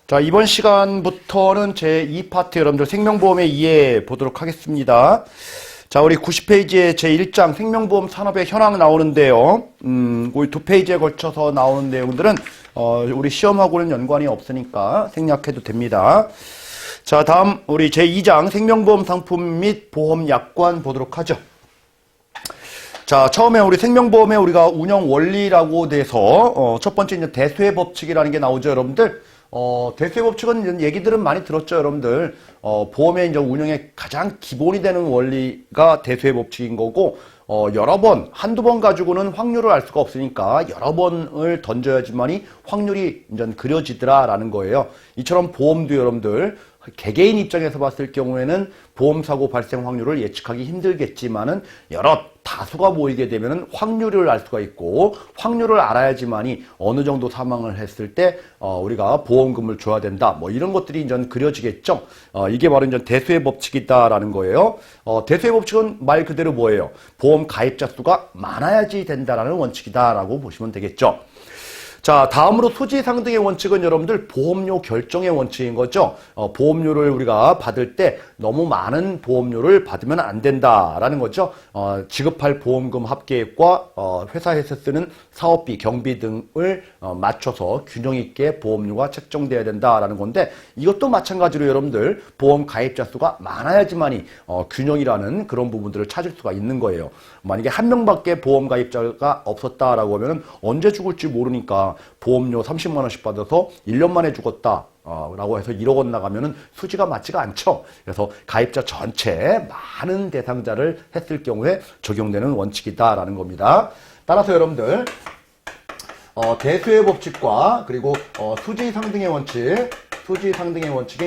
자, 이번 시간부터는 제 2파트 여러분들 생명보험에 이해해 보도록 하겠습니다. 자, 우리 90페이지에 제 1장 생명보험 산업의 현황 나오는데요. 우리 2페이지에 걸쳐서 나오는 내용들은 우리 시험하고는 연관이 없으니까 생략해도 됩니다. 자, 다음 우리 제 2장 생명보험 상품 및 보험 약관 보도록 하죠. 자, 처음에 우리 생명보험에 우리가 운영 원리라고 돼서 첫 번째 이제 대수의 법칙이라는 게 나오죠, 여러분들. 대수의 법칙은 얘기들은 많이 들었죠, 여러분들. 보험의 이제 운영의 가장 기본이 되는 원리가 대수의 법칙인 거고, 여러 번, 한두 번 가지고는 확률을 알 수가 없으니까 여러 번을 던져야지만이 확률이 이제 그려지더라라는 거예요. 이처럼 보험도 여러분들, 개개인 입장에서 봤을 경우에는 보험사고 발생 확률을 예측하기 힘들겠지만은 여러 다수가 모이게 되면은 확률을 알 수가 있고, 확률을 알아야지만이 어느 정도 사망을 했을 때 우리가 보험금을 줘야 된다, 뭐 이런 것들이 이제 그려지겠죠. 이게 바로 이제 대수의 법칙이다라는 거예요. 대수의 법칙은 말 그대로 뭐예요? 보험 가입자 수가 많아야지 된다라는 원칙이다라고 보시면 되겠죠. 자, 다음으로 수지 상등의 원칙은 여러분들 보험료 결정의 원칙인 거죠. 보험료를 우리가 받을 때 너무 많은 보험료를 받으면 안 된다라는 거죠. 지급할 보험금 합계액과 회사에서 쓰는 사업비, 경비 등을 맞춰서 균형 있게 보험료가 책정돼야 된다라는 건데, 이것도 마찬가지로 여러분들 보험 가입자 수가 많아야지만이 균형이라는 그런 부분들을 찾을 수가 있는 거예요. 만약에 한 명밖에 보험 가입자가 없었다라고 하면 언제 죽을지 모르니까 보험료 30만 원씩 받아서 1년 만에 죽었다 라고 해서 1억 원 나가면은 수지가 맞지가 않죠. 그래서 가입자 전체 많은 대상자를 했을 경우에 적용되는 원칙이다라는 겁니다. 따라서 여러분들 대수의 법칙과 그리고 수지 상등의 원칙에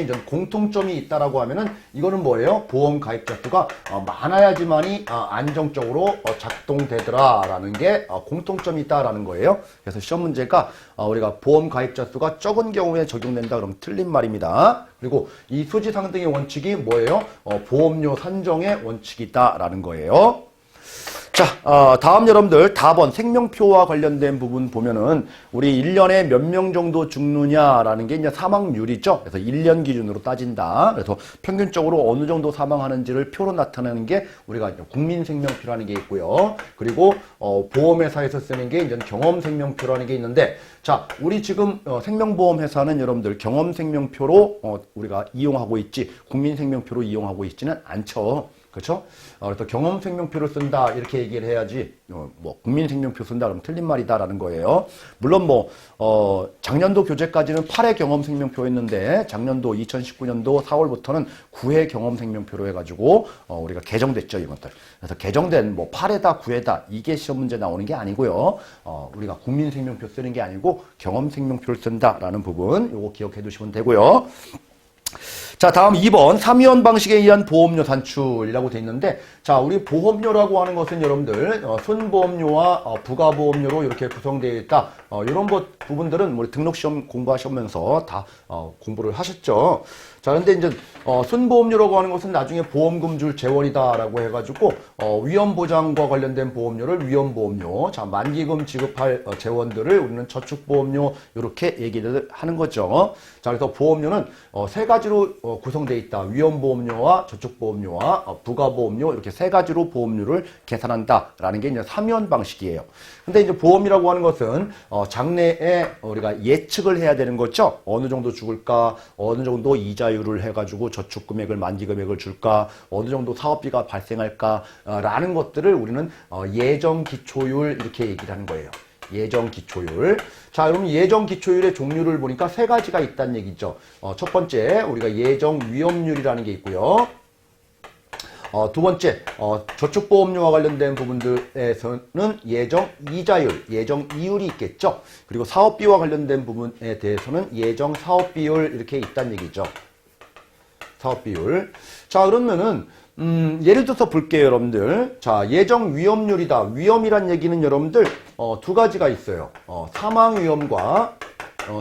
이제 공통점이 있다라고 하면은 이거는 뭐예요? 보험 가입자 수가 많아야지만이 안정적으로 작동되더라라는 게 공통점이 있다라는 거예요. 그래서 시험 문제가 우리가 보험 가입자 수가 적은 경우에 적용된다 그러면 틀린 말입니다. 그리고 이 수지 상등의 원칙이 뭐예요? 보험료 산정의 원칙이다라는 거예요. 자, 다음 여러분들 답원 생명표와 관련된 부분 보면은 우리 1년에 몇 명 정도 죽느냐라는 게 이제 사망률이죠. 그래서 1년 기준으로 따진다. 그래서 평균적으로 어느 정도 사망하는지를 표로 나타내는 게 우리가 국민생명표라는 게 있고요. 그리고 보험회사에서 쓰는 게 이제 경험생명표라는 게 있는데, 자, 우리 지금 생명보험회사는 여러분들 경험생명표로 우리가 이용하고 있지 국민생명표로 이용하고 있지는 않죠. 그렇죠? 그래서 경험생명표를 쓴다 이렇게 얘기를 해야지 뭐 국민생명표 쓴다 그러면 틀린 말이다라는 거예요. 물론 뭐 작년도 교재까지는 8회 경험생명표였는데 작년도 2019년도 4월부터는 9회 경험생명표로 해가지고 우리가 개정됐죠, 이것들. 그래서 개정된 뭐 8회다 9회다 이게 시험 문제 나오는 게 아니고요. 우리가 국민생명표 쓰는 게 아니고 경험생명표를 쓴다라는 부분 요거 기억해 두시면 되고요. 자, 다음 2번 3위원 방식에 의한 보험료 산출이라고 돼 있는데, 자, 우리 보험료라고 하는 것은 여러분들 순보험료와 부가보험료로 이렇게 구성되어 있다. 이런 부분들은 우리 등록시험 공부하시면서 다 공부를 하셨죠. 자, 그런데 이제 순보험료라고 하는 것은 나중에 보험금 줄 재원이다라고 해가지고 위험보장과 관련된 보험료를 위험보험료, 자, 만기금 지급할 재원들을 우리는 저축보험료 이렇게 얘기를 하는 거죠. 자, 그래서 보험료는 세 가지로 구성되어 있다. 위험보험료와 저축보험료와 부가보험료 이렇게 세 가지로 보험료를 계산한다라는 게 이제 3연 방식이에요. 근데 이제 보험이라고 하는 것은 장래에 우리가 예측을 해야 되는 거죠. 어느 정도 죽을까, 어느 정도 이자율을 해가지고 저축금액을 만기금액을 줄까, 어느 정도 사업비가 발생할까 라는 것들을 우리는 예정기초율 이렇게 얘기를 하는 거예요. 예정기초율. 자, 그럼 예정기초율의 종류를 보니까 세 가지가 있다는 얘기죠. 첫 번째, 우리가 예정위험률이라는 게 있고요. 두 번째, 저축보험료와 관련된 부분들에서는 예정이자율, 예정이율이 있겠죠. 그리고 사업비와 관련된 부분에 대해서는 예정사업비율 이렇게 있다는 얘기죠. 사업비율. 자, 그러면은 예를 들어서 볼게요, 여러분들. 자, 예정 위험률이다. 위험이란 얘기는 여러분들 두 가지가 있어요. 사망 위험과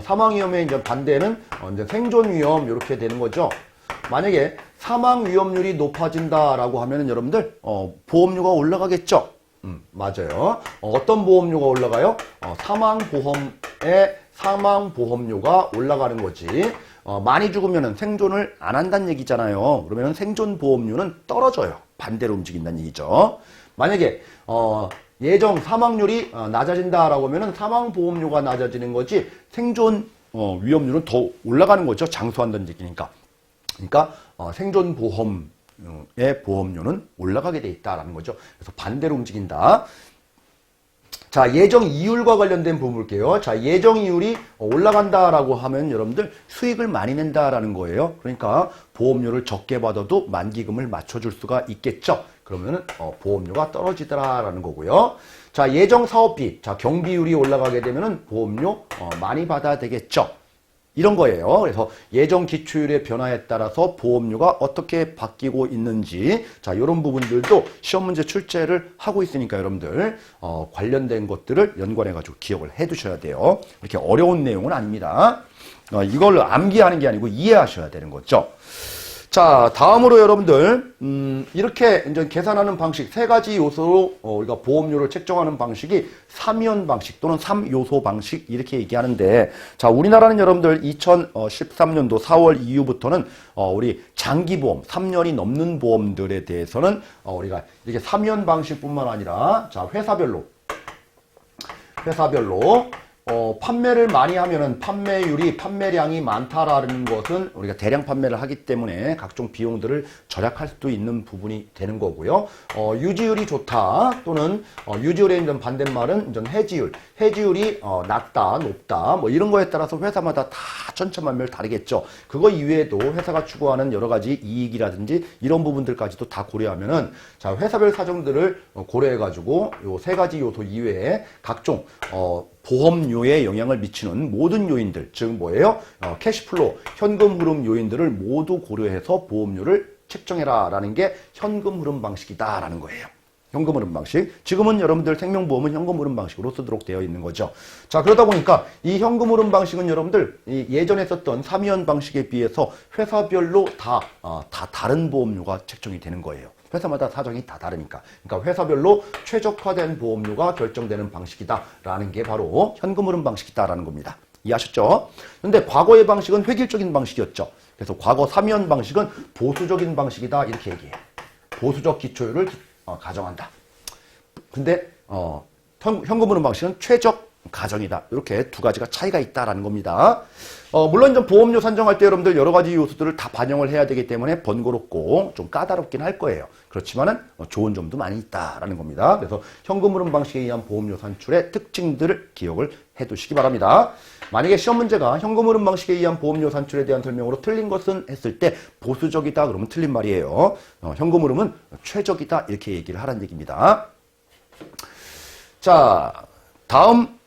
사망 위험의 이제 반대는 이제 생존 위험 이렇게 되는 거죠. 만약에 사망 위험률이 높아진다라고 하면은 여러분들 보험료가 올라가겠죠. 맞아요. 어떤 보험료가 올라가요? 사망보험의 사망보험료가 올라가는 거지. 많이 죽으면 생존을 안 한다는 얘기잖아요. 그러면 생존보험료는 떨어져요. 반대로 움직인다는 얘기죠. 만약에 예정 사망률이 낮아진다라고 하면 사망보험료가 낮아지는 거지 생존 위험률은 더 올라가는 거죠. 장수한다는 얘기니까. 그러니까 생존보험의 보험료는 올라가게 돼 있다라는 거죠. 그래서 반대로 움직인다. 자, 예정 이율과 관련된 부분 볼게요. 자, 예정 이율이 올라간다라고 하면 여러분들 수익을 많이 낸다라는 거예요. 그러니까 보험료를 적게 받아도 만기금을 맞춰줄 수가 있겠죠. 그러면은 보험료가 떨어지더라라는 거고요. 자, 예정 사업비, 자, 경비율이 올라가게 되면은 보험료 많이 받아야 되겠죠. 이런 거예요. 그래서 예정 기초율의 변화에 따라서 보험료가 어떻게 바뀌고 있는지, 자, 이런 부분들도 시험 문제 출제를 하고 있으니까 여러분들 관련된 것들을 연관해가지고 기억을 해두셔야 돼요. 이렇게 어려운 내용은 아닙니다. 이걸 암기하는 게 아니고 이해하셔야 되는 거죠. 자, 다음으로 여러분들 이렇게 이제 계산하는 방식 세 가지 요소로 우리가 보험료를 책정하는 방식이 3연 방식 또는 3요소 방식 이렇게 얘기하는데, 자, 우리나라는 여러분들 2013년도 4월 이후부터는 우리 장기보험 3년이 넘는 보험들에 대해서는 우리가 이렇게 3연 방식뿐만 아니라 자, 회사별로 판매를 많이 하면은 판매량이 많다라는 것은 우리가 대량 판매를 하기 때문에 각종 비용들을 절약할 수도 있는 부분이 되는 거고요. 유지율이 좋다 또는 유지율의 이제 반대말은 이제 해지율이 낮다, 높다 뭐 이런 거에 따라서 회사마다 다 천차만별 다르겠죠. 그거 이외에도 회사가 추구하는 여러 가지 이익이라든지 이런 부분들까지도 다 고려하면은 자, 회사별 사정들을 고려해가지고 요 세 가지 요소 이외에 각종 보험료에 영향을 미치는 모든 요인들, 즉 뭐예요? 캐시플로우, 현금 흐름 요인들을 모두 고려해서 보험료를 책정해라 라는 게 현금 흐름 방식이다 라는 거예요. 현금 흐름 방식. 지금은 여러분들 생명보험은 현금 흐름 방식으로 쓰도록 되어 있는 거죠. 자, 그러다 보니까 이 현금 흐름 방식은 여러분들 예전에 썼던 3연 방식에 비해서 회사별로 다 다른 보험료가 책정이 되는 거예요. 회사마다 사정이 다 다르니까. 그러니까 회사별로 최적화된 보험료가 결정되는 방식이다라는 게 바로 현금 흐름 방식이다라는 겁니다. 이해하셨죠? 근데 과거의 방식은 획일적인 방식이었죠. 그래서 과거 3연 방식은 보수적인 방식이다 이렇게 얘기해요. 보수적 기초율을 가정한다. 근데 현금 흐름 방식은 최적 가정이다. 이렇게 두 가지가 차이가 있다라는 겁니다. 물론 좀 보험료 산정할 때 여러분들 여러 가지 요소들을 다 반영을 해야 되기 때문에 번거롭고 좀 까다롭긴 할 거예요. 그렇지만은 좋은 점도 많이 있다라는 겁니다. 그래서 현금 흐름 방식에 의한 보험료 산출의 특징들을 기억을 해 두시기 바랍니다. 만약에 시험 문제가 현금 흐름 방식에 의한 보험료 산출에 대한 설명으로 틀린 것은 했을 때 보수적이다 그러면 틀린 말이에요. 현금 흐름은 최적이다 이렇게 얘기를 하라는 얘기입니다. 자, 다음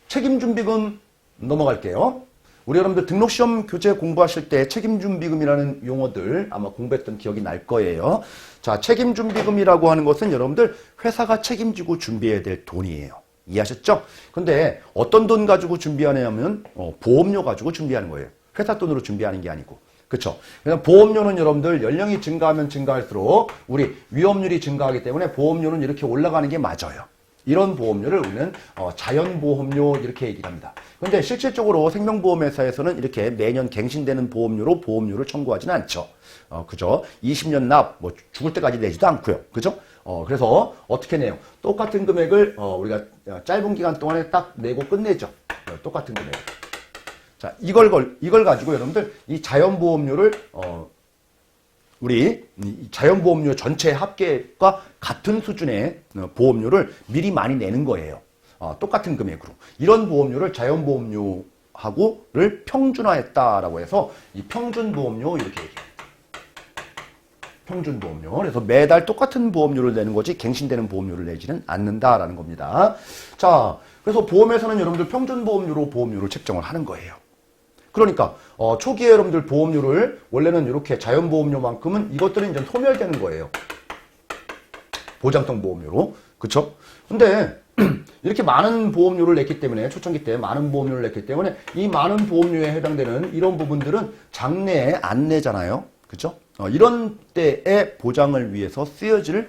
책임준비금 넘어갈게요. 우리 여러분들 등록시험 교재 공부하실 때 책임준비금이라는 용어들 아마 공부했던 기억이 날 거예요. 자, 책임준비금이라고 하는 것은 여러분들 회사가 책임지고 준비해야 될 돈이에요. 이해하셨죠? 근데 어떤 돈 가지고 준비하냐면 보험료 가지고 준비하는 거예요. 회사 돈으로 준비하는 게 아니고. 그렇죠? 그냥 보험료는 여러분들 연령이 증가하면 증가할수록 우리 위험률이 증가하기 때문에 보험료는 이렇게 올라가는 게 맞아요. 이런 보험료를 우리는 자연보험료 이렇게 얘기를 합니다. 그런데 실질적으로 생명보험회사에서는 이렇게 매년 갱신되는 보험료로 보험료를 청구하지는 않죠. 그죠? 20년 납, 뭐 죽을 때까지 내지도 않고요. 그죠? 그래서 어떻게 내요? 똑같은 금액을 우리가 짧은 기간 동안에 딱 내고 끝내죠. 똑같은 금액. 자, 이걸 가지고 여러분들 이 자연보험료를 우리 자연보험료 전체 합계과 같은 수준의 보험료를 미리 많이 내는 거예요. 똑같은 금액으로. 이런 보험료를 자연보험료하고를 평준화했다라고 해서 이 평준보험료 이렇게 얘기해요. 평준보험료. 그래서 매달 똑같은 보험료를 내는 거지 갱신되는 보험료를 내지는 않는다라는 겁니다. 자, 그래서 보험에서는 여러분들 평준보험료로 보험료를 책정을 하는 거예요. 그러니까 초기에 여러분들 보험료를 원래는 이렇게 자연보험료만큼은 이것들은 이제 소멸되는 거예요. 보장성 보험료로. 그쵸? 근데 이렇게 많은 보험료를 냈기 때문에 초창기 때 많은 보험료를 냈기 때문에 이 많은 보험료에 해당되는 이런 부분들은 장래에 안 내잖아요. 그쵸? 이런 때의 보장을 위해서 쓰여질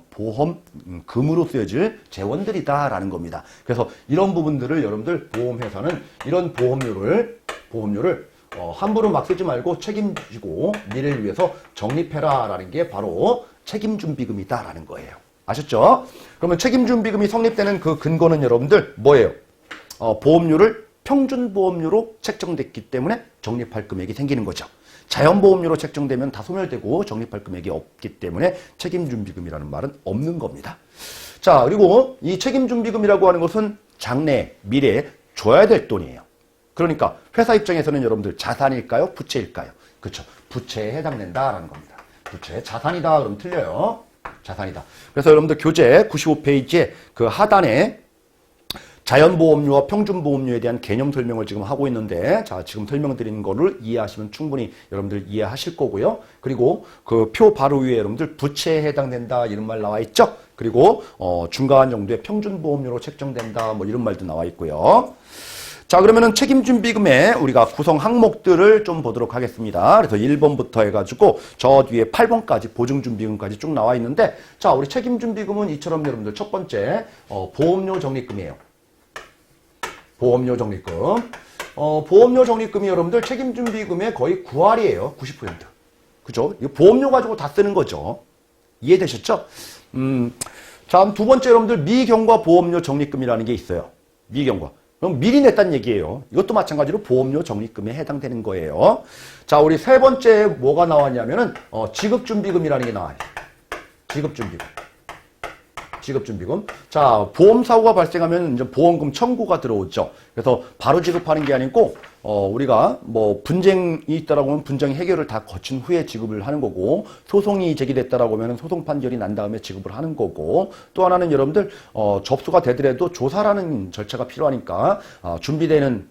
보험금으로 쓰여질 재원들이다라는 겁니다. 그래서 이런 부분들을 여러분들 보험회사는 이런 보험료를 함부로 막 쓰지 말고 책임지고 미래를 위해서 적립해라라는 게 바로 책임준비금이다라는 거예요. 아셨죠? 그러면 책임준비금이 성립되는 그 근거는 여러분들 뭐예요? 보험료를 평균보험료로 책정됐기 때문에 적립할 금액이 생기는 거죠. 자연보험료로 책정되면 다 소멸되고 적립할 금액이 없기 때문에 책임준비금이라는 말은 없는 겁니다. 자, 그리고 이 책임준비금이라고 하는 것은 장래, 미래에 줘야 될 돈이에요. 그러니까 회사 입장에서는 여러분들 자산일까요? 부채일까요? 그렇죠. 부채에 해당된다라는 겁니다. 부채, 자산이다 그러면 틀려요. 자산이다. 그래서 여러분들 교재 95페이지에 그 하단에 자연보험료와 평균보험료에 대한 개념 설명을 지금 하고 있는데, 자, 지금 설명드리는 거를 이해하시면 충분히 여러분들 이해하실 거고요. 그리고 그 표 바로 위에 여러분들 부채에 해당된다 이런 말 나와 있죠. 그리고 중간 정도의 평균보험료로 책정된다 뭐 이런 말도 나와 있고요. 자, 그러면은 책임준비금의 우리가 구성 항목들을 좀 보도록 하겠습니다. 그래서 1번부터 해가지고 저 뒤에 8번까지 보증준비금까지 쭉 나와 있는데, 자, 우리 책임준비금은 이처럼 여러분들 첫 번째 보험료 적립금이에요. 보험료 적립금. 보험료 적립금이 여러분들 책임준비금의 거의 9할이에요. 90%. 그죠? 이거 보험료 가지고 다 쓰는 거죠. 이해되셨죠? 자, 두 번째 여러분들 미경과 보험료 적립금이라는 게 있어요. 미경과. 그럼 미리 냈다는 얘기예요. 이것도 마찬가지로 보험료 적립금에 해당되는 거예요. 자, 우리 세 번째 뭐가 나왔냐면은 지급준비금이라는 게 나와요. 지급준비금. 지급준비금. 자, 보험사고가 발생하면 이제 보험금 청구가 들어오죠. 그래서 바로 지급하는 게 아니고, 우리가 뭐 분쟁이 있다라고 하면 분쟁 해결을 다 거친 후에 지급을 하는 거고, 소송이 제기됐다라고 하면 소송 판결이 난 다음에 지급을 하는 거고, 또 하나는 여러분들, 접수가 되더라도 조사라는 절차가 필요하니까, 준비되는,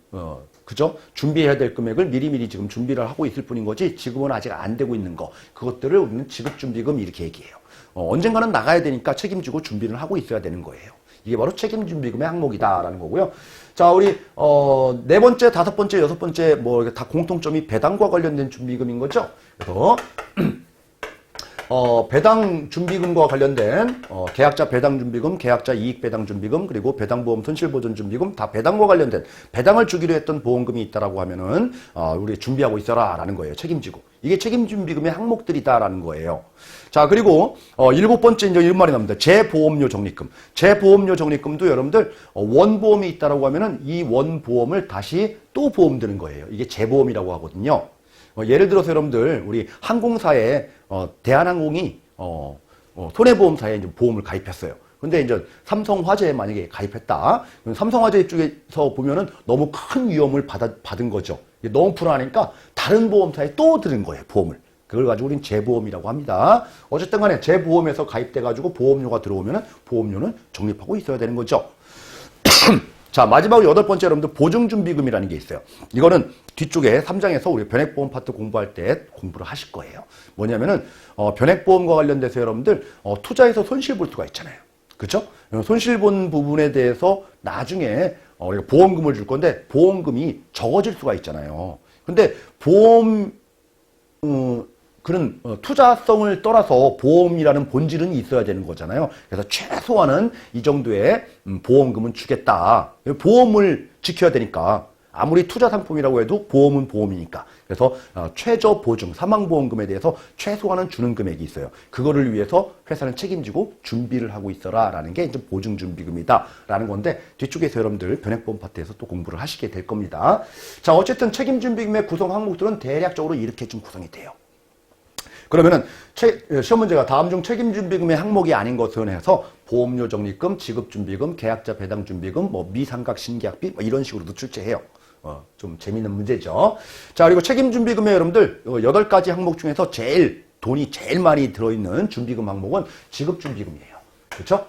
그죠? 준비해야 될 금액을 미리미리 지금 준비를 하고 있을 뿐인 거지, 지급은 아직 안 되고 있는 거. 그것들을 우리는 지급준비금 이렇게 얘기해요. 언젠가는 나가야 되니까 책임지고 준비를 하고 있어야 되는 거예요. 이게 바로 책임준비금의 항목이다라는 거고요. 자, 우리 네 번째, 다섯 번째, 여섯 번째 뭐 다 공통점이 배당과 관련된 준비금인 거죠. 그래서 배당 준비금과 관련된 계약자 배당 준비금, 계약자 이익 배당 준비금, 그리고 배당보험 손실보전 준비금 다 배당과 관련된 배당을 주기로 했던 보험금이 있다라고 하면은 우리 준비하고 있어라라는 거예요. 책임지고. 이게 책임준비금의 항목들이다라는 거예요. 자, 그리고 일곱 번째 이제 이런 말이 나옵니다. 재보험료 적립금. 재보험료 적립금도 여러분들 원보험이 있다라고 하면은 이 원보험을 다시 또 보험 드는 거예요. 이게 재보험이라고 하거든요. 예를 들어서 여러분들 우리 항공사에 대한항공이 손해보험사에 이제 보험을 가입했어요. 근데 이제 삼성화재에 만약에 가입했다. 그럼 삼성화재 쪽에서 보면은 너무 큰 위험을 받은 거죠. 너무 불안하니까 다른 보험사에 또 들은 거예요, 보험을. 그걸 가지고 우리는 재보험이라고 합니다. 어쨌든 간에 재보험에서 가입돼가지고 보험료가 들어오면은 보험료는 적립하고 있어야 되는 거죠. 자, 마지막으로 여덟 번째 여러분들 보증준비금이라는 게 있어요. 이거는 뒤쪽에 3장에서 우리 변액보험 파트 공부할 때 공부를 하실 거예요. 뭐냐면은 변액보험과 관련돼서 여러분들 투자해서 손실 볼 수가 있잖아요. 그렇죠? 손실 본 부분에 대해서 나중에 우리가 보험금을 줄 건데 보험금이 적어질 수가 있잖아요. 근데 그런 투자성을 떠나서 보험이라는 본질은 있어야 되는 거잖아요. 그래서 최소한은 이 정도의 보험금은 주겠다. 보험을 지켜야 되니까. 아무리 투자 상품이라고 해도 보험은 보험이니까. 그래서 최저 보증, 사망보험금에 대해서 최소한은 주는 금액이 있어요. 그거를 위해서 회사는 책임지고 준비를 하고 있어라라는 게 이제 보증준비금이다라는 건데 뒤쪽에서 여러분들 변액보험 파트에서 또 공부를 하시게 될 겁니다. 자, 어쨌든 책임준비금의 구성 항목들은 대략적으로 이렇게 좀 구성이 돼요. 그러면은 시험 문제가 다음 중 책임준비금의 항목이 아닌 것은 해서 보험료 적립금, 지급준비금, 계약자 배당준비금, 뭐 미상각 신계약비 뭐 이런 식으로도 출제해요. 좀 재밌는 문제죠. 자, 그리고 책임준비금의 여러분들 8가지 항목 중에서 돈이 제일 많이 들어있는 준비금 항목은 지급준비금이에요. 그렇죠?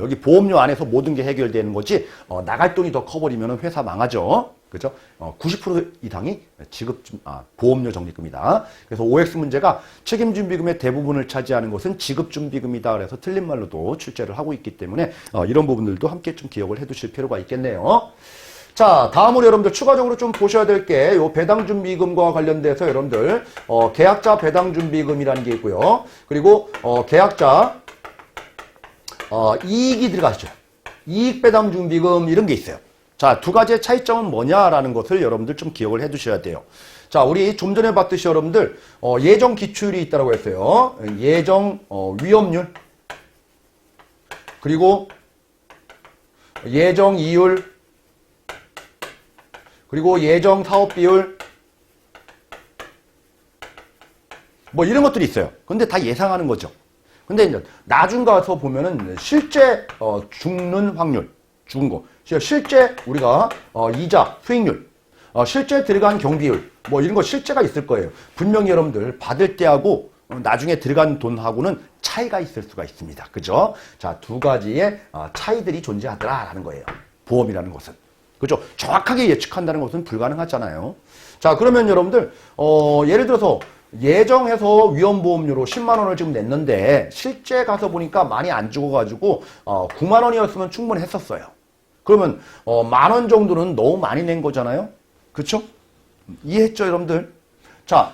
여기 보험료 안에서 모든 게 해결되는 거지 나갈 돈이 더 커버리면 회사 망하죠. 그죠? 90% 이상이 보험료 적립금이다. 그래서 OX 문제가 책임준비금의 대부분을 차지하는 것은 지급준비금이다. 그래서 틀린 말로도 출제를 하고 있기 때문에 이런 부분들도 함께 좀 기억을 해 두실 필요가 있겠네요. 자, 다음으로 여러분들 추가적으로 좀 보셔야 될 게 요 배당준비금과 관련돼서 여러분들 계약자 배당준비금이라는 게 있고요. 그리고 계약자 이익이 들어가죠. 이익배당준비금 이런 게 있어요. 자, 두 가지의 차이점은 뭐냐라는 것을 여러분들 좀 기억을 해 두셔야 돼요. 자, 우리 좀 전에 봤듯이 여러분들 예정 기초율이 있다고 했어요. 예정 위험률, 그리고 예정 이율, 그리고 예정 사업 비율, 뭐 이런 것들이 있어요. 근데 다 예상하는 거죠. 근데 이제 나중 가서 보면은 실제 죽는 확률, 죽은 거, 실제 우리가 이자, 수익률, 실제 들어간 경비율, 뭐 이런 거 실제가 있을 거예요. 분명히 여러분들 받을 때하고 나중에 들어간 돈하고는 차이가 있을 수가 있습니다. 그죠? 자, 두 가지의 차이들이 존재하더라라는 거예요. 보험이라는 것은. 그죠? 정확하게 예측한다는 것은 불가능하잖아요. 자, 그러면 여러분들 예를 들어서 예정해서 위험보험료로 10만 원을 지금 냈는데 실제 가서 보니까 많이 안 죽어가지고 9만 원이었으면 충분히 했었어요. 그러면 만 원 정도는 너무 많이 낸 거잖아요. 그렇죠? 이해했죠, 여러분들? 자,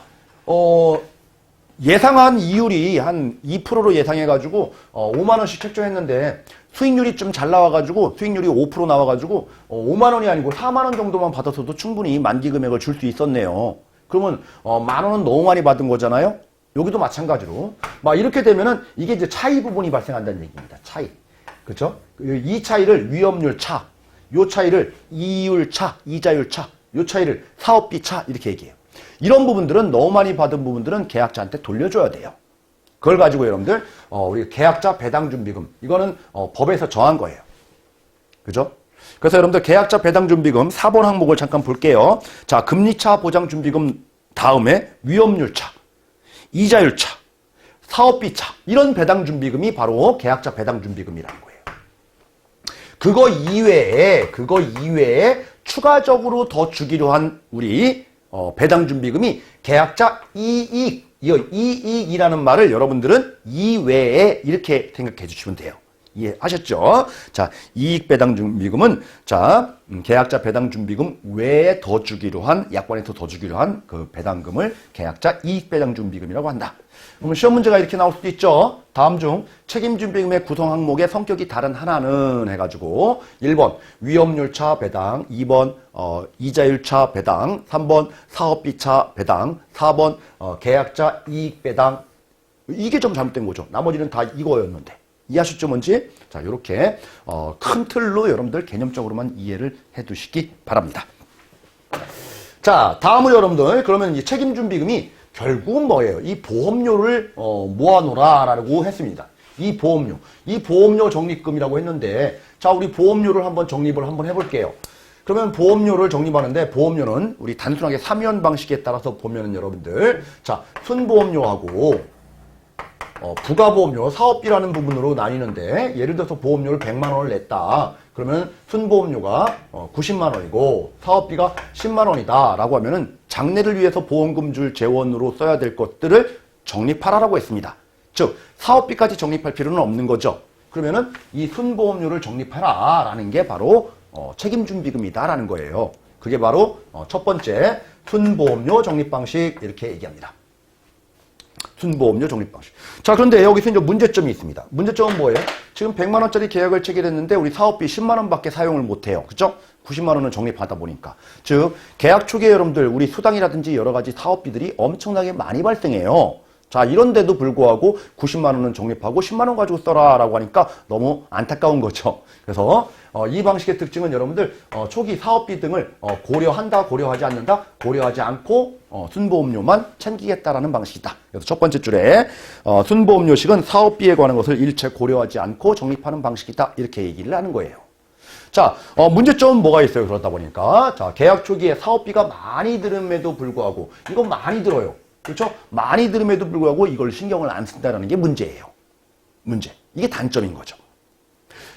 예상한 이율이 한 2%로 예상해가지고 5만 원씩 책정했는데 수익률이 좀 잘 나와가지고 수익률이 5% 나와가지고 5만 원이 아니고 4만 원 정도만 받았어도 충분히 만기 금액을 줄 수 있었네요. 그러면 만 원은 너무 많이 받은 거잖아요. 여기도 마찬가지로 막 이렇게 되면은 이게 이제 차이 부분이 발생한다는 얘기입니다. 차이, 그렇죠? 이 차이를 위험률 차, 요 차이를 이율 차, 이자율 차, 요 차이를 사업비 차 이렇게 얘기해요. 이런 부분들은 너무 많이 받은 부분들은 계약자한테 돌려줘야 돼요. 그걸 가지고 여러분들 우리 계약자 배당준비금 이거는 법에서 정한 거예요. 그죠? 그래서 여러분들 계약자 배당준비금 4번 항목을 잠깐 볼게요. 자, 금리차 보장준비금 다음에 위험률차, 이자율차, 사업비차 이런 배당준비금이 바로 계약자 배당준비금이라는 거예요. 그거 이외에 추가적으로 더 주기로 한 우리 배당준비금이 계약자 이익, 이익이라는 말을 여러분들은 이외에 이렇게 생각해 주시면 돼요. 이해하셨죠? 자, 이익배당준비금은 자, 계약자 배당준비금 외에 더 주기로 한, 약관에서 더 주기로 한 그 배당금을 계약자 이익배당준비금이라고 한다. 그러면 시험 문제가 이렇게 나올 수도 있죠. 다음 중 책임준비금의 구성 항목의 성격이 다른 하나는 해가지고 1번 위험률차 배당, 2번 이자율차 배당, 3번 사업비차 배당, 4번 계약자 이익배당. 이게 좀 잘못된 거죠. 나머지는 다 이거였는데. 이해하셨죠, 뭔지? 자, 요렇게 큰 틀로 여러분들 개념적으로만 이해를 해 두시기 바랍니다. 자, 다음은 여러분들 그러면 이 책임준비금이 결국은 뭐예요? 이 보험료를 모아놓으라라고 했습니다. 이 보험료 적립금이라고 했는데, 자, 우리 보험료를 한번 적립을 한번 해볼게요. 그러면 보험료를 적립하는데, 보험료는 우리 단순하게 3연 방식에 따라서 보면은 여러분들, 자, 순보험료하고 부가보험료, 사업비라는 부분으로 나뉘는데, 예를 들어서 보험료를 100만 원을 냈다. 그러면 순보험료가 90만 원이고 사업비가 10만 원이다 라고 하면은 장래를 위해서 보험금 줄 재원으로 써야 될 것들을 적립하라라고 했습니다. 즉 사업비까지 적립할 필요는 없는 거죠. 그러면은 이 순보험료를 적립하라 라는 게 바로 책임준비금이다 라는 거예요. 그게 바로 첫 번째 순보험료 적립 방식 이렇게 얘기합니다. 순보험료 적립 방식. 자, 그런데 여기서 이제 문제점이 있습니다. 문제점은 뭐예요? 지금 100만 원짜리 계약을 체결했는데 우리 사업비 10만 원밖에 사용을 못 해요. 그죠? 90만 원은 적립하다 보니까. 즉, 계약 초기에 여러분들 우리 수당이라든지 여러 가지 사업비들이 엄청나게 많이 발생해요. 자, 이런데도 불구하고 90만 원은 적립하고 10만 원 가지고 써라라고 하니까 너무 안타까운 거죠. 그래서 이 방식의 특징은 여러분들 초기 사업비 등을 고려한다, 고려하지 않는다, 고려하지 않고 순보험료만 챙기겠다라는 방식이다. 그래서 첫 번째 줄에 순보험료식은 사업비에 관한 것을 일체 고려하지 않고 적립하는 방식이다. 이렇게 얘기를 하는 거예요. 자, 문제점은 뭐가 있어요? 그러다 보니까 자, 계약 초기에 사업비가 많이 들음에도 불구하고 이건 많이 들어요. 그렇죠? 많이 들음에도 불구하고 이걸 신경을 안 쓴다는 게 문제예요. 문제. 이게 단점인 거죠.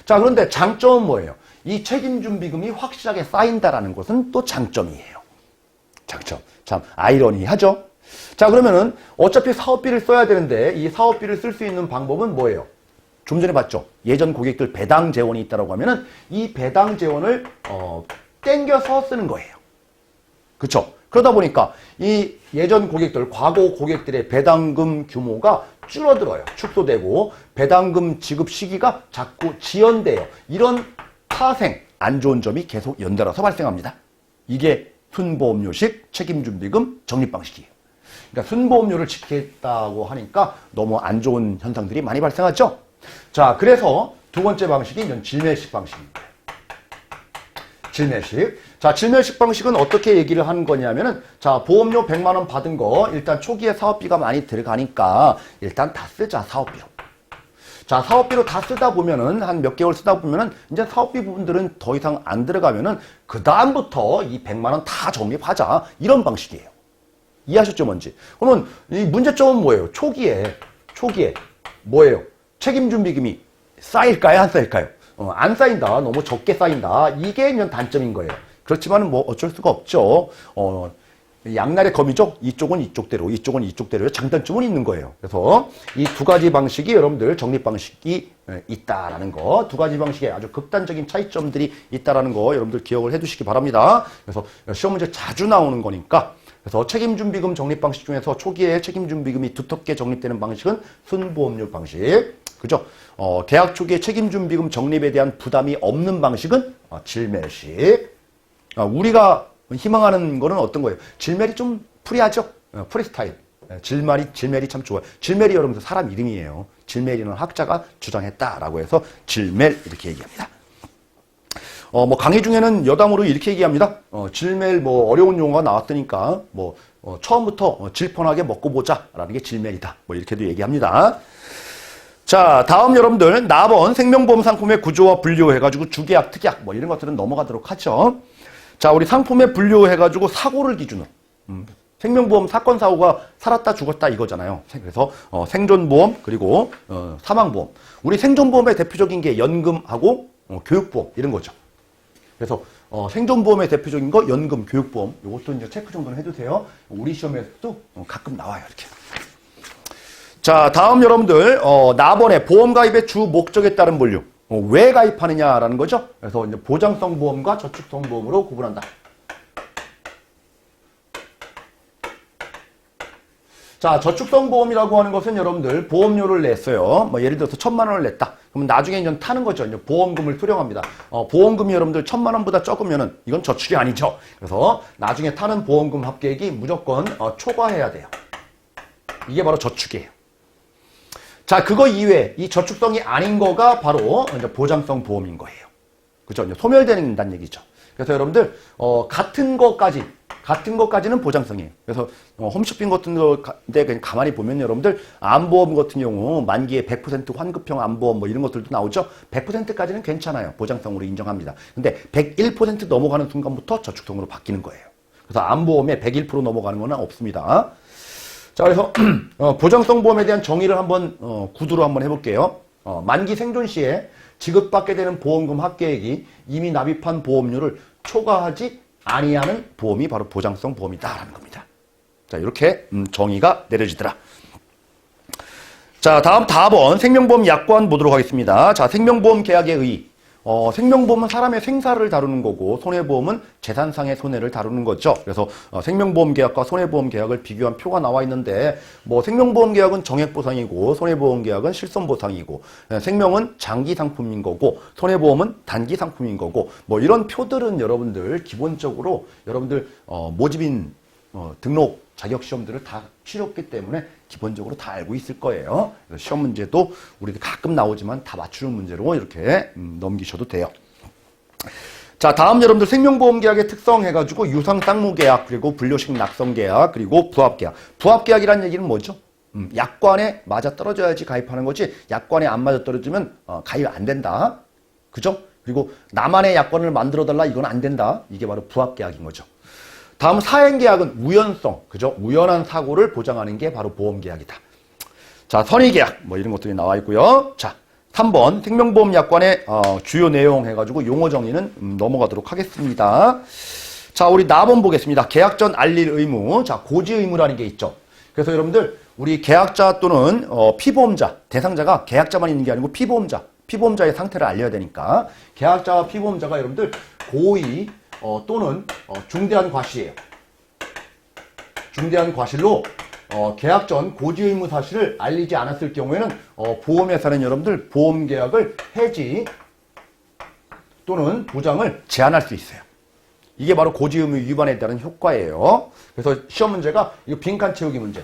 자, 그런데 장점은 뭐예요? 이 책임준비금이 확실하게 쌓인다라는 것은 또 장점이에요. 장점. 참 아이러니하죠? 자, 그러면은 어차피 사업비를 써야 되는데 이 사업비를 쓸 수 있는 방법은 뭐예요? 좀 전에 봤죠? 예전 고객들 배당 재원이 있다고 하면은 이 배당 재원을 땡겨서 쓰는 거예요. 그렇죠? 그러다 보니까 이 예전 고객들, 과거 고객들의 배당금 규모가 줄어들어요. 축소되고 배당금 지급 시기가 자꾸 지연돼요. 이런 파생, 안 좋은 점이 계속 연달아서 발생합니다. 이게 순보험료식 책임준비금 적립방식이에요. 그러니까 순보험료를 지키겠다고 하니까 너무 안 좋은 현상들이 많이 발생하죠. 자, 그래서 두 번째 방식이 이제 질매식 방식입니다. 질매식. 자, 질매식 방식은 어떻게 얘기를 하는 거냐면은, 자, 보험료 100만 원 받은 거 일단 초기에 사업비가 많이 들어가니까 일단 다 쓰자, 사업비로. 자, 사업비로 다 쓰다 보면은 한 몇 개월 쓰다 보면은 이제 사업비 부분들은 더 이상 안 들어가면은 그 다음부터 이 100만 원 다 적립하자, 이런 방식이에요. 이해하셨죠, 뭔지? 그러면 이 문제점은 뭐예요? 초기에 뭐예요? 책임준비금이 쌓일까요, 안 쌓일까요? 안 쌓인다, 너무 적게 쌓인다, 이게 그냥 단점인 거예요. 그렇지만 뭐 어쩔 수가 없죠. 양날의 검이죠. 이쪽은 이쪽대로, 이쪽은 이쪽대로 장단점은 있는 거예요. 그래서 이 두 가지 방식이 여러분들 적립 방식이 있다라는 거, 두 가지 방식에 아주 극단적인 차이점들이 있다라는 거 여러분들 기억을 해두시기 바랍니다. 그래서 시험 문제 자주 나오는 거니까. 그래서 책임준비금 적립 방식 중에서 초기에 책임준비금이 두텁게 적립되는 방식은 순보험료 방식, 그죠? 계약 초기에 책임준비금 적립에 대한 부담이 없는 방식은 질매식. 우리가 희망하는 거는 어떤 거예요? 질멜이 좀 프리하죠? 프리스타일. 질멜이 참 좋아요. 질멜이 여러분들 사람 이름이에요. 질멜이는 학자가 주장했다라고 해서 질멜 이렇게 얘기합니다. 뭐 강의 중에는 여담으로 이렇게 얘기합니다. 질멜 뭐 어려운 용어가 나왔으니까 뭐 처음부터 질펀하게 먹고 보자라는 게 질멜이다. 뭐 이렇게도 얘기합니다. 자, 다음 여러분들 나번 생명보험 상품의 구조와 분류해가지고 주계약, 특약 뭐 이런 것들은 넘어가도록 하죠. 자, 우리 상품에 분류해가지고 사고를 기준으로 생명보험 사건 사고가 살았다 죽었다 이거잖아요. 그래서 생존보험 그리고 사망보험. 우리 생존보험의 대표적인 게 연금하고 교육보험 이런 거죠. 그래서 생존보험의 대표적인 거 연금, 교육보험 이것도 이제 체크 정도는 해두세요. 우리 시험에서도 가끔 나와요 이렇게. 자, 다음 여러분들 나번에 보험 가입의 주 목적에 따른 분류. 왜 가입하느냐라는 거죠. 그래서 이제 보장성 보험과 저축성 보험으로 구분한다. 자, 저축성 보험이라고 하는 것은 여러분들 보험료를 냈어요. 뭐 예를 들어서 1,000만 원을 냈다. 그러면 나중에 이제 타는 거죠. 이제 보험금을 수령합니다. 보험금이 여러분들 1,000만 원보다 적으면은 이건 저축이 아니죠. 그래서 나중에 타는 보험금 합계액이 무조건 초과해야 돼요. 이게 바로 저축이에요. 자, 그거 이외에 이 저축성이 아닌 거가 바로 이제 보장성 보험인 거예요. 그죠? 이제 소멸된다는 얘기죠. 그래서 여러분들 같은 것까지는 보장성이에요. 그래서 홈쇼핑 같은 거데 그냥 가만히 보면 여러분들 암보험 같은 경우 만기에 100% 환급형 암보험 뭐 이런 것들도 나오죠. 100%까지는 괜찮아요. 보장성으로 인정합니다. 근데 101% 넘어가는 순간부터 저축성으로 바뀌는 거예요. 그래서 암보험에 101% 넘어가는 건 없습니다. 자, 그래서 보장성 보험에 대한 정의를 한번 구두로 한번 해볼게요. 만기 생존 시에 지급받게 되는 보험금 합계액이 이미 납입한 보험료를 초과하지 아니하는 보험이 바로 보장성 보험이다라는 겁니다. 자, 이렇게 정의가 내려지더라. 자, 다음 4번 생명보험 약관 보도록 하겠습니다. 자, 생명보험 계약의 의의. 생명보험은 사람의 생사를 다루는 거고 손해보험은 재산상의 손해를 다루는 거죠. 그래서 생명보험 계약과 손해보험 계약을 비교한 표가 나와 있는데 뭐 생명보험 계약은 정액보상이고 손해보험 계약은 실손보상이고 생명은 장기 상품인 거고 손해보험은 단기 상품인 거고 뭐 이런 표들은 여러분들 기본적으로 여러분들 모집인 등록 자격시험들을 다 치렀기 때문에 기본적으로 다 알고 있을 거예요. 그래서 시험 문제도 우리도 가끔 나오지만 다 맞추는 문제로 이렇게 넘기셔도 돼요. 자, 다음 여러분들 생명보험 계약의 특성 해가지고 유상 쌍무 계약 그리고 분료식 낙성 계약 그리고 부합 계약. 부합 계약이라는 얘기는 뭐죠? 약관에 맞아 떨어져야지 가입하는 거지 약관에 안 맞아 떨어지면 가입 안 된다. 그죠? 그리고 나만의 약관을 만들어 달라 이건 안 된다. 이게 바로 부합 계약인 거죠. 다음 사행계약은 우연성, 그죠? 우연한 사고를 보장하는 게 바로 보험계약이다. 자, 선의계약, 뭐 이런 것들이 나와 있고요. 자, 3번 생명보험 약관의 주요 내용 해가지고 용어 정의는 넘어가도록 하겠습니다. 자, 우리 나번 보겠습니다. 계약 전 알릴 의무. 자, 고지 의무라는 게 있죠. 그래서 여러분들 우리 계약자 또는 피보험자, 대상자가 계약자만 있는 게 아니고 피보험자의 상태를 알려야 되니까 계약자와 피보험자가 여러분들 고의 또는 중대한 과실이에요. 중대한 과실로 계약 전 고지 의무 사실을 알리지 않았을 경우에는 보험회사는 여러분들 보험계약을 해지 또는 보장을 제한할 수 있어요. 이게 바로 고지의무 위반에 따른 효과예요. 그래서 시험 문제가 이 빈칸 채우기 문제,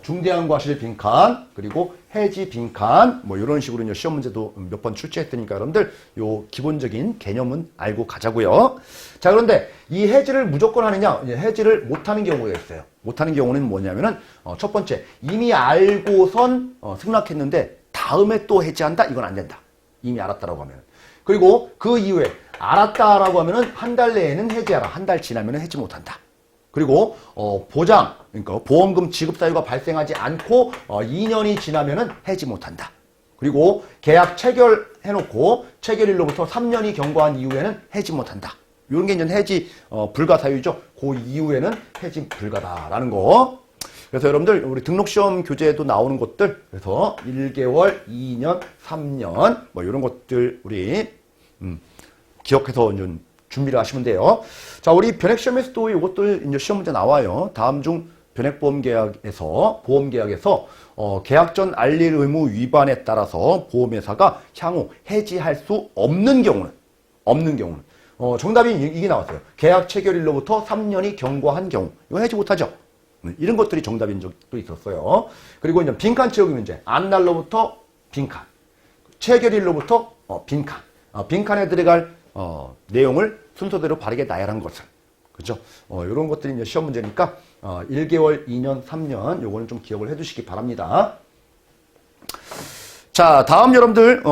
중대한 과실 빈칸, 그리고 해지 빈칸, 뭐 이런 식으로 이제 시험 문제도 몇 번 출제했으니까 여러분들 요 기본적인 개념은 알고 가자고요. 자, 그런데 이 해지를 무조건 하느냐, 해지를 못하는 경우가 있어요. 못하는 경우는 뭐냐면은 첫 번째, 이미 알고선 승낙했는데 다음에 또 해지한다? 이건 안 된다. 이미 알았다라고 하면. 그리고 그 이후에 알았다라고 하면은 한 달 내에는 해지하라. 한 달 지나면은 해지 못한다. 그리고 보장, 그러니까 보험금 지급 사유가 발생하지 않고 2년이 지나면은 해지 못한다. 그리고 계약 체결해놓고 체결일로부터 3년이 경과한 이후에는 해지 못한다. 이런 게 이제 해지 불가 사유죠. 그 이후에는 해지 불가다라는 거. 그래서 여러분들 우리 등록시험 교재에도 나오는 것들, 그래서 1개월, 2년, 3년 뭐 이런 것들 우리 기억해서 이제 준비를 하시면 돼요. 자, 우리 변액시험에서도 이것들 이제 시험 문제 나와요. 다음 중 변액보험계약에서 보험계약에서 계약 전 알릴 의무 위반에 따라서 보험회사가 향후 해지할 수 없는 경우는 정답이 이게 나왔어요. 계약 체결일로부터 3년이 경과한 경우 이거 해지 못하죠. 이런 것들이 정답인 적도 있었어요. 그리고 이제 빈칸 채우기 문제, 안날로부터 빈칸, 체결일로부터 빈칸, 빈칸에 들어갈 내용을 순서대로 바르게 나열한 것은, 그죠? 이런 것들이 이제 시험 문제니까 1개월, 2년, 3년 요거는 좀 기억을 해두시기 바랍니다. 자, 다음 여러분들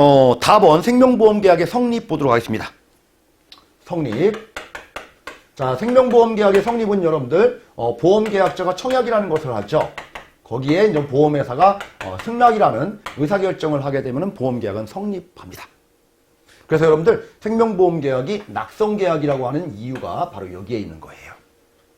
답은 생명보험계약의 성립 보도록 하겠습니다. 성립. 자, 생명보험계약의 성립은 여러분들 보험계약자가 청약이라는 것을 하죠. 거기에 이제 보험회사가 승낙이라는 의사결정을 하게 되면 보험계약은 성립합니다. 그래서 여러분들 생명보험계약이 낙성계약이라고 하는 이유가 바로 여기에 있는 거예요.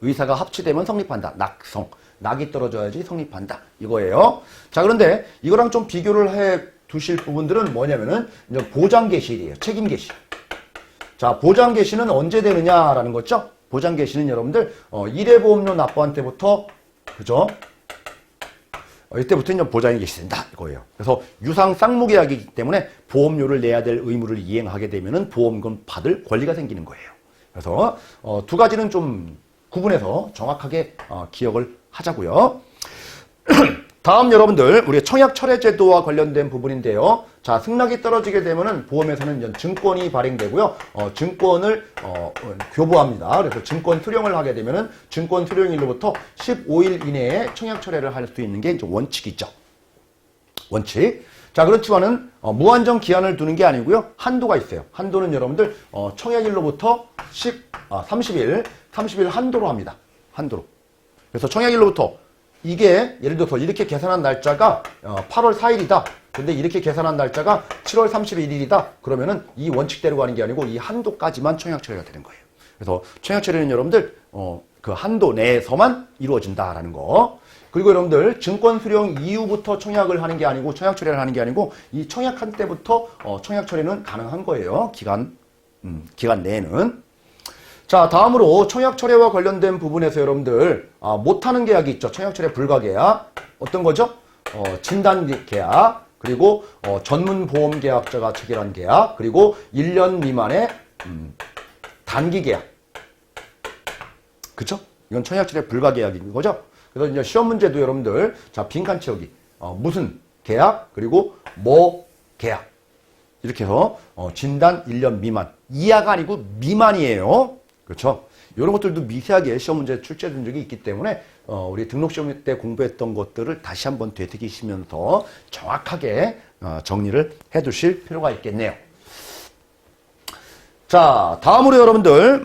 의사가 합치되면 성립한다. 낙성. 낙이 떨어져야지 성립한다. 이거예요. 자, 그런데 이거랑 좀 비교를 해 두실 부분들은 뭐냐면은 이제 보장개시일이에요. 책임개시. 자, 보장개시는 언제 되느냐라는 거죠. 보장개시는 여러분들 1회보험료 납부한테부터, 그죠? 이때부터 이제 보장이 개시된다 이거예요. 그래서 유상 쌍무계약이기 때문에 보험료를 내야 될 의무를 이행하게 되면은 보험금 받을 권리가 생기는 거예요. 그래서 두 가지는 좀 구분해서 정확하게 기억을 하자고요. 다음 여러분들 우리 청약철회제도와 관련된 부분인데요. 자, 승낙이 떨어지게 되면은 보험회사는 증권이 발행되고요. 증권을 교부합니다. 그래서 증권 수령을 하게 되면은 증권 수령일로부터 15일 이내에 청약철회를 할 수 있는 게 이제 원칙이죠. 원칙. 자, 그렇지만은 무한정 기한을 두는 게 아니고요. 한도가 있어요. 한도는 여러분들 청약일로부터 30일 한도로 합니다. 한도로. 그래서 청약일로부터 이게 예를 들어서 이렇게 계산한 날짜가 8월 4일이다. 근데 이렇게 계산한 날짜가 7월 31일이다. 그러면은 이 원칙대로 가는 게 아니고 이 한도까지만 청약 처리가 되는 거예요. 그래서 청약 처리는 여러분들 그 한도 내에서만 이루어진다라는 거. 그리고 여러분들 증권 수령 이후부터 청약을 하는 게 아니고 청약 처리를 하는 게 아니고 이 청약한 때부터 청약 처리는 가능한 거예요. 기간 내에는. 자, 다음으로 청약철회와 관련된 부분에서 여러분들 못하는 계약이 있죠. 청약철회 불가계약. 어떤 거죠? 진단계약, 그리고 전문보험계약자가 체결한 계약, 그리고 1년 미만의 단기계약. 그쵸? 이건 청약철회 불가계약인 거죠. 그래서 이제 시험 문제도 여러분들 자, 빈칸 채우기. 무슨 계약, 그리고 뭐 계약. 이렇게 해서 진단 1년 미만. 이하가 아니고 미만이에요. 그렇죠? 이런 것들도 미세하게 시험 문제에 출제된 적이 있기 때문에 우리 등록시험 때 공부했던 것들을 다시 한번 되새기시면서 정확하게 정리를 해 두실 필요가 있겠네요. 자, 다음으로 여러분들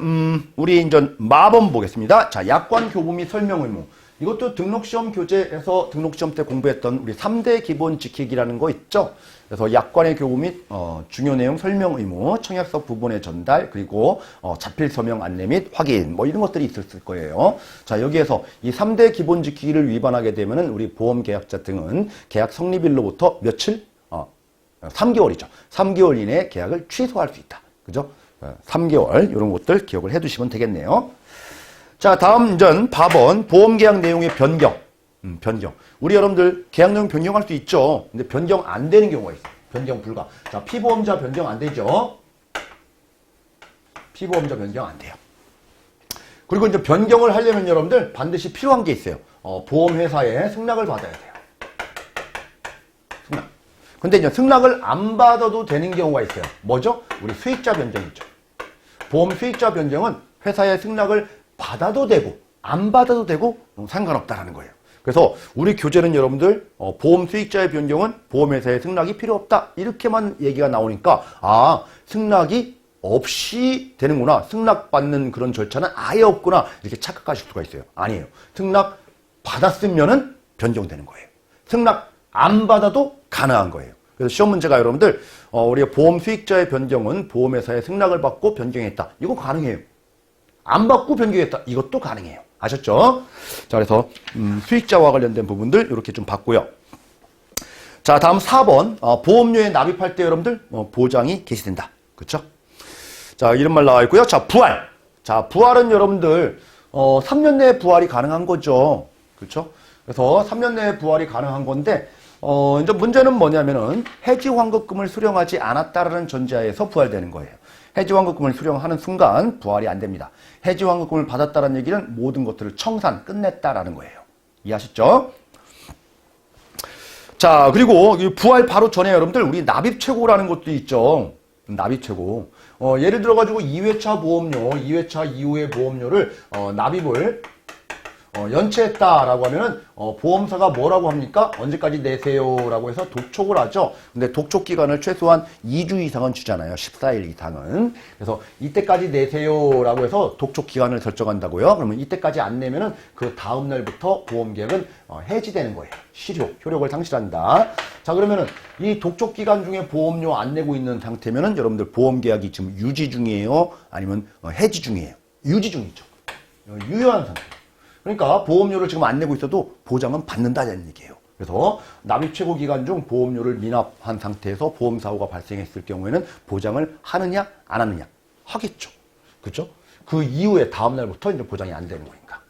우리 이제 마범 보겠습니다. 자, 약관 교부 및 설명 의무. 이것도 등록시험 교재에서 등록시험 때 공부했던 우리 3대 기본 지키기라는 거 있죠? 그래서 약관의 교부 및 중요 내용 설명 의무, 청약서 부분의 전달, 그리고 자필 서명 안내 및 확인 뭐 이런 것들이 있었을 거예요. 자, 여기에서 이 3대 기본 지키기를 위반하게 되면은 우리 보험 계약자 등은 계약 성립일로부터 며칠? 3개월이죠. 3개월 이내에 계약을 취소할 수 있다. 그죠? 3개월 이런 것들 기억을 해 두시면 되겠네요. 자, 다음 전 밥은 보험계약 내용의 변경. 변경. 우리 여러분들 계약 내용 변경할 수 있죠. 근데 변경 안 되는 경우가 있어요. 변경 불가. 자, 피보험자 변경 안 되죠. 피보험자 변경 안 돼요. 그리고 이제 변경을 하려면 여러분들 반드시 필요한 게 있어요. 보험회사에 승낙을 받아야 돼요. 승낙. 근데 이제 승낙을 안 받아도 되는 경우가 있어요. 뭐죠? 우리 수익자 변경이죠. 보험 수익자 변경은 회사의 승낙을 받아도 되고 안 받아도 되고 상관없다라는 거예요. 그래서 우리 교재는 여러분들 보험 수익자의 변경은 보험회사의 승낙이 필요 없다 이렇게만 얘기가 나오니까 승낙이 없이 되는구나, 승낙받는 그런 절차는 아예 없구나 이렇게 착각하실 수가 있어요. 아니에요. 승낙 받았으면은 변경되는 거예요. 승낙 안 받아도 가능한 거예요. 그래서 시험 문제가 여러분들 우리가 보험 수익자의 변경은 보험회사의 승낙을 받고 변경했다, 이거 가능해요. 안 받고 변경했다, 이것도 가능해요. 아셨죠? 자, 그래서 수익자와 관련된 부분들 이렇게 좀 봤고요. 자, 다음 4번 보험료에 납입할 때 여러분들 보장이 개시된다. 그렇죠? 자, 이런 말 나와 있고요. 자, 부활. 자, 부활은 여러분들 3년 내에 부활이 가능한 거죠. 그렇죠? 그래서 3년 내에 부활이 가능한 건데 이제 문제는 뭐냐면은 해지 환급금을 수령하지 않았다라는 전제하에서 부활되는 거예요. 해지 환급금을 수령하는 순간 부활이 안 됩니다. 해지 환급금을 받았다는 얘기는 모든 것들을 청산, 끝냈다라는 거예요. 이해하셨죠? 자, 그리고 부활 바로 전에 여러분들 우리 납입 최고라는 것도 있죠. 납입 최고. 예를 들어가지고 2회차 보험료, 2회차 이후의 보험료를 납입을 연체했다라고 하면은 보험사가 뭐라고 합니까? 언제까지 내세요라고 해서 독촉을 하죠. 근데 독촉 기간을 최소한 2주 이상은 주잖아요. 14일 이상은. 그래서 이때까지 내세요라고 해서 독촉 기간을 설정한다고요. 그러면 이때까지 안 내면은 그 다음 날부터 보험 계약은 해지되는 거예요. 실효, 효력을 상실한다. 자, 그러면은 이 독촉 기간 중에 보험료 안 내고 있는 상태면은 여러분들 보험 계약이 지금 유지 중이에요? 아니면 해지 중이에요? 유지 중이죠. 유효한 상태. 그러니까 보험료를 지금 안 내고 있어도 보장은 받는다는 얘기예요. 그래서 납입 최고 기간 중 보험료를 미납한 상태에서 보험사고가 발생했을 경우에는 보장을 하느냐 안 하느냐 하겠죠. 그렇죠? 그 이후에 다음 날부터 이제 보장이 안 되는 거니까.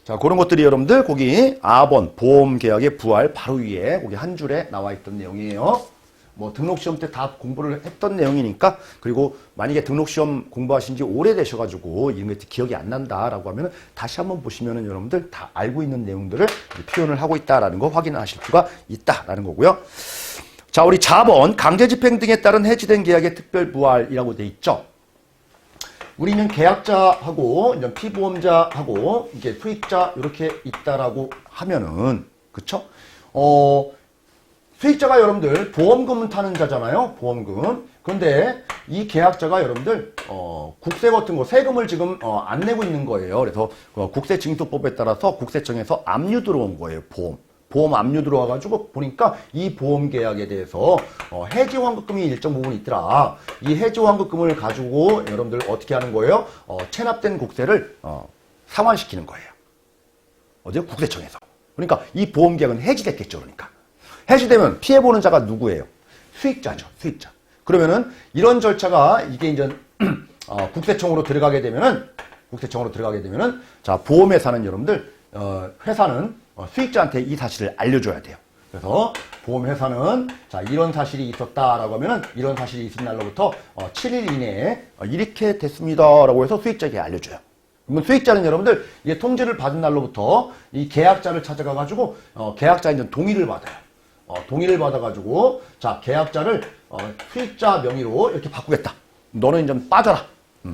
자, 그런 것들이 여러분들 거기 A번 보험계약의 부활 바로 위에 거기 한 줄에 나와 있던 내용이에요. 뭐 등록시험 때 다 공부를 했던 내용이니까. 그리고 만약에 등록시험 공부하신 지 오래되셔가지고 이런 게 기억이 안 난다라고 하면 다시 한번 보시면은 여러분들 다 알고 있는 내용들을 표현을 하고 있다라는 거 확인하실 수가 있다라는 거고요. 자, 우리 4번 강제집행 등에 따른 해지된 계약의 특별부활이라고 돼 있죠. 우리는 계약자하고 이제 피보험자하고 이게 수익자 이렇게 있다라고 하면은 그쵸? 수익자가 여러분들 보험금을 타는 자잖아요. 보험금. 그런데 이 계약자가 여러분들 국세 같은 거 세금을 지금 안 내고 있는 거예요. 그래서 국세징수법에 따라서 국세청에서 압류 들어온 거예요. 보험 압류 들어와가지고 보니까 이 보험 계약에 대해서 해지 환급금이 일정 부분 있더라. 이 해지 환급금을 가지고 여러분들 어떻게 하는 거예요? 체납된 국세를 상환시키는 거예요. 어디요? 국세청에서. 그러니까 이 보험 계약은 해지됐겠죠. 그러니까. 해지되면 피해보는 자가 누구예요? 수익자죠. 수익자. 그러면은 이런 절차가 이게 이제 국세청으로 들어가게 되면은 자, 보험회사는 여러분들 회사는 수익자한테 이 사실을 알려줘야 돼요. 그래서 보험회사는 자, 이런 사실이 있었다라고 하면은 이런 사실이 있은 날로부터 7일 이내에 이렇게 됐습니다라고 해서 수익자에게 알려줘요. 그러면 수익자는 여러분들 이게 통지를 받은 날로부터 이 계약자를 찾아가가지고 계약자 이제 동의를 받아요. 동의를 받아가지고 자, 계약자를 수익자 명의로 이렇게 바꾸겠다. 너는 이제 빠져라.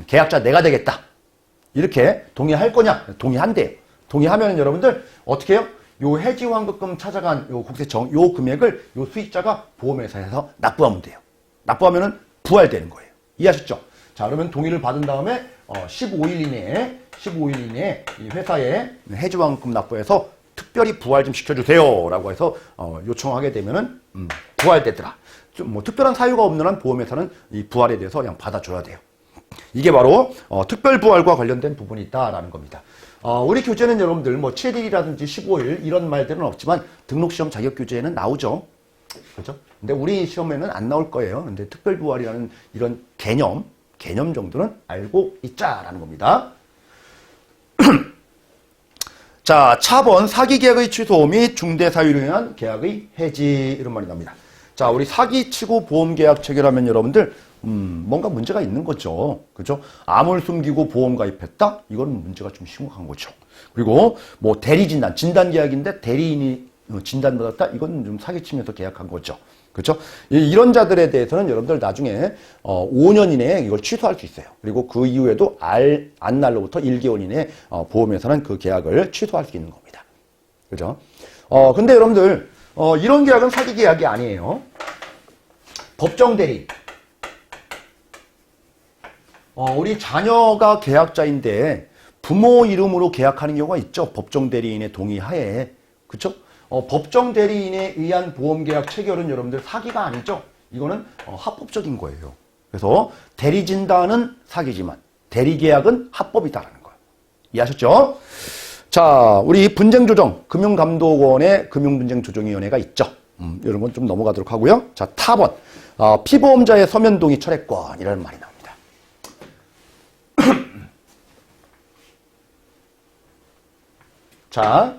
계약자 내가 되겠다. 이렇게 동의할 거냐? 동의한대요. 동의하면 여러분들 어떻게 해요? 요 해지 환급금 찾아간 요 국세청 요 금액을 요 수익자가 보험회사에서 납부하면 돼요. 납부하면은 부활되는 거예요. 이해하셨죠? 자, 그러면 동의를 받은 다음에 15일 이내에 이 회사에 해지 환급금 납부해서 특별히 부활 좀 시켜주세요 라고 해서 요청하게 되면은 부활되더라. 좀 뭐 특별한 사유가 없는 한 보험회사는 이 부활에 대해서 그냥 받아줘야 돼요. 이게 바로 특별부활과 관련된 부분이 있다라는 겁니다. 우리 교재는 여러분들 뭐 7일이라든지 15일 이런 말들은 없지만 등록시험 자격교재에는 나오죠. 그렇죠? 근데 우리 시험에는 안 나올 거예요. 근데 특별부활이라는 이런 개념 정도는 알고 있자라는 겁니다. 자, 차번 사기계약의 취소 및 중대사유로 인한 계약의 해지 이런 말이 나옵니다. 자, 우리 사기치고 보험계약 체결하면 여러분들 뭔가 문제가 있는 거죠. 그죠? 암을 숨기고 보험 가입했다? 이건 문제가 좀 심각한 거죠. 그리고 뭐 대리 진단 계약인데 대리인이 진단받았다? 이건 좀 사기치면서 계약한 거죠. 그렇죠? 이런 자들에 대해서는 여러분들 나중에 5년 이내에 이걸 취소할 수 있어요. 그리고 그 이후에도 안 날로부터 1개월 이내에 보험회사는 그 계약을 취소할 수 있는 겁니다. 그죠? 근데 여러분들 이런 계약은 사기 계약이 아니에요. 법정 대리. 우리 자녀가 계약자인데 부모 이름으로 계약하는 경우가 있죠. 법정 대리인의 동의하에. 그렇죠? 법정 대리인에 의한 보험계약 체결은 여러분들 사기가 아니죠. 이거는 합법적인 거예요. 그래서 대리 진단은 사기지만 대리 계약은 합법이다라는 거예요. 이해하셨죠? 자, 우리 분쟁조정, 금융감독원의 금융분쟁조정위원회가 있죠. 이런 건 좀 넘어가도록 하고요. 자, 타번, 피보험자의 서면 동의 철회권이라는 말이 나옵니다. 자,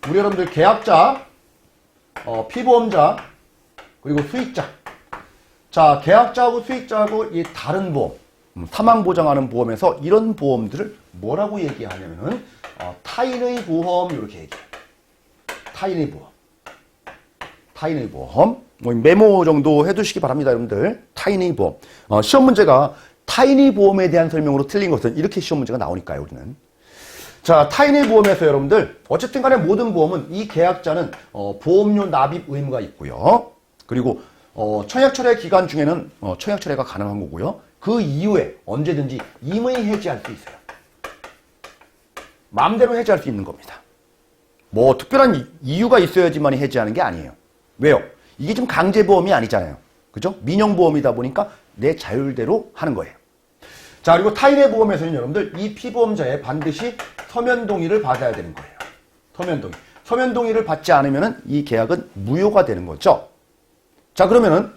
우리 여러분들 계약자, 피보험자, 그리고 수익자. 자, 계약자하고 수익자하고 이 다른 보험, 사망 보장하는 보험에서 이런 보험들을 뭐라고 얘기하냐면은 타인의 보험 이렇게 얘기해요. 타인의 보험. 타인의 보험. 뭐 메모 정도 해두시기 바랍니다, 여러분들. 타인의 보험. 시험 문제가 타인의 보험에 대한 설명으로 틀린 것은 이렇게 시험 문제가 나오니까요, 우리는. 자, 타인의 보험에서 여러분들 어쨌든 간에 모든 보험은 이 계약자는 보험료 납입 의무가 있고요. 그리고 청약 철회 기간 중에는 청약 철회가 가능한 거고요. 그 이후에 언제든지 임의 해지할 수 있어요. 마음대로 해지할 수 있는 겁니다. 뭐 특별한 이유가 있어야지만 해지하는 게 아니에요. 왜요? 이게 지금 강제보험이 아니잖아요. 그죠? 민영보험이다 보니까 내 자율대로 하는 거예요. 자, 그리고 타인의 보험에서는 여러분들 이 피보험자의 반드시 서면 동의를 받아야 되는 거예요. 서면 동의. 서면 동의를 받지 않으면 이 계약은 무효가 되는 거죠. 자, 그러면은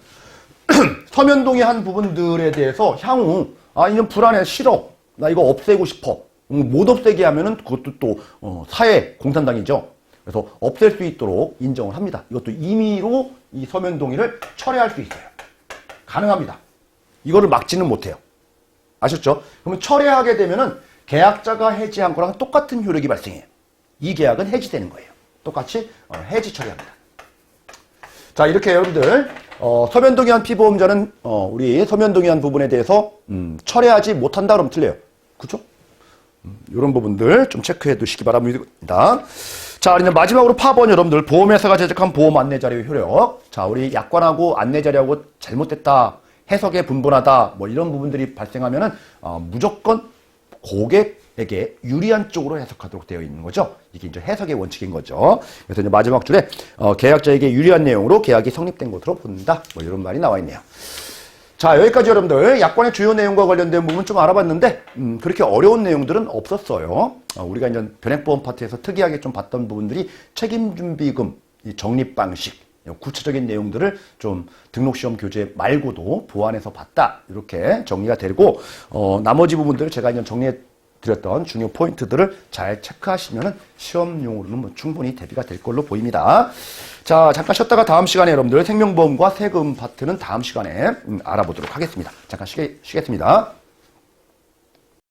서면 동의한 부분들에 대해서 향후 이건 불안해, 싫어, 나 이거 없애고 싶어, 못 없애게 하면은 그것도 또 사회 공산당이죠. 그래서 없앨 수 있도록 인정을 합니다. 이것도 임의로 이 서면 동의를 철회할 수 있어요. 가능합니다. 이거를 막지는 못해요. 아셨죠? 그러면 철회하게 되면은 계약자가 해지한 거랑 똑같은 효력이 발생해요. 이 계약은 해지되는 거예요. 똑같이 해지 처리합니다. 자, 이렇게 여러분들 서면 동의한 피보험자는 우리 서면 동의한 부분에 대해서 철회하지 못한다 그러면 틀려요. 그죠? 이런 부분들 좀 체크해 두시기 바랍니다. 자, 이제 마지막으로 파번 여러분들 보험회사가 제작한 보험 안내자료 효력. 자, 우리 약관하고 안내자료하고 잘못됐다, 해석에 분분하다, 뭐 이런 부분들이 발생하면은 무조건 고객에게 유리한 쪽으로 해석하도록 되어 있는 거죠. 이게 이제 해석의 원칙인 거죠. 그래서 이제 마지막 줄에 계약자에게 유리한 내용으로 계약이 성립된 것으로 본다. 뭐 이런 말이 나와 있네요. 자, 여기까지 여러분들 약관의 주요 내용과 관련된 부분 좀 알아봤는데 그렇게 어려운 내용들은 없었어요. 우리가 이제 변액보험 파트에서 특이하게 좀 봤던 부분들이 책임준비금, 이 적립 방식, 구체적인 내용들을 좀 등록시험 교재 말고도 보완해서 봤다. 이렇게 정리가 되고 나머지 부분들을 제가 이제 정리해 드렸던 중요 포인트들을 잘 체크하시면은 시험용으로는 뭐 충분히 대비가 될 걸로 보입니다. 자, 잠깐 쉬었다가 다음 시간에 여러분들 생명보험과 세금 파트는 다음 시간에 알아보도록 하겠습니다. 잠깐 쉬겠습니다.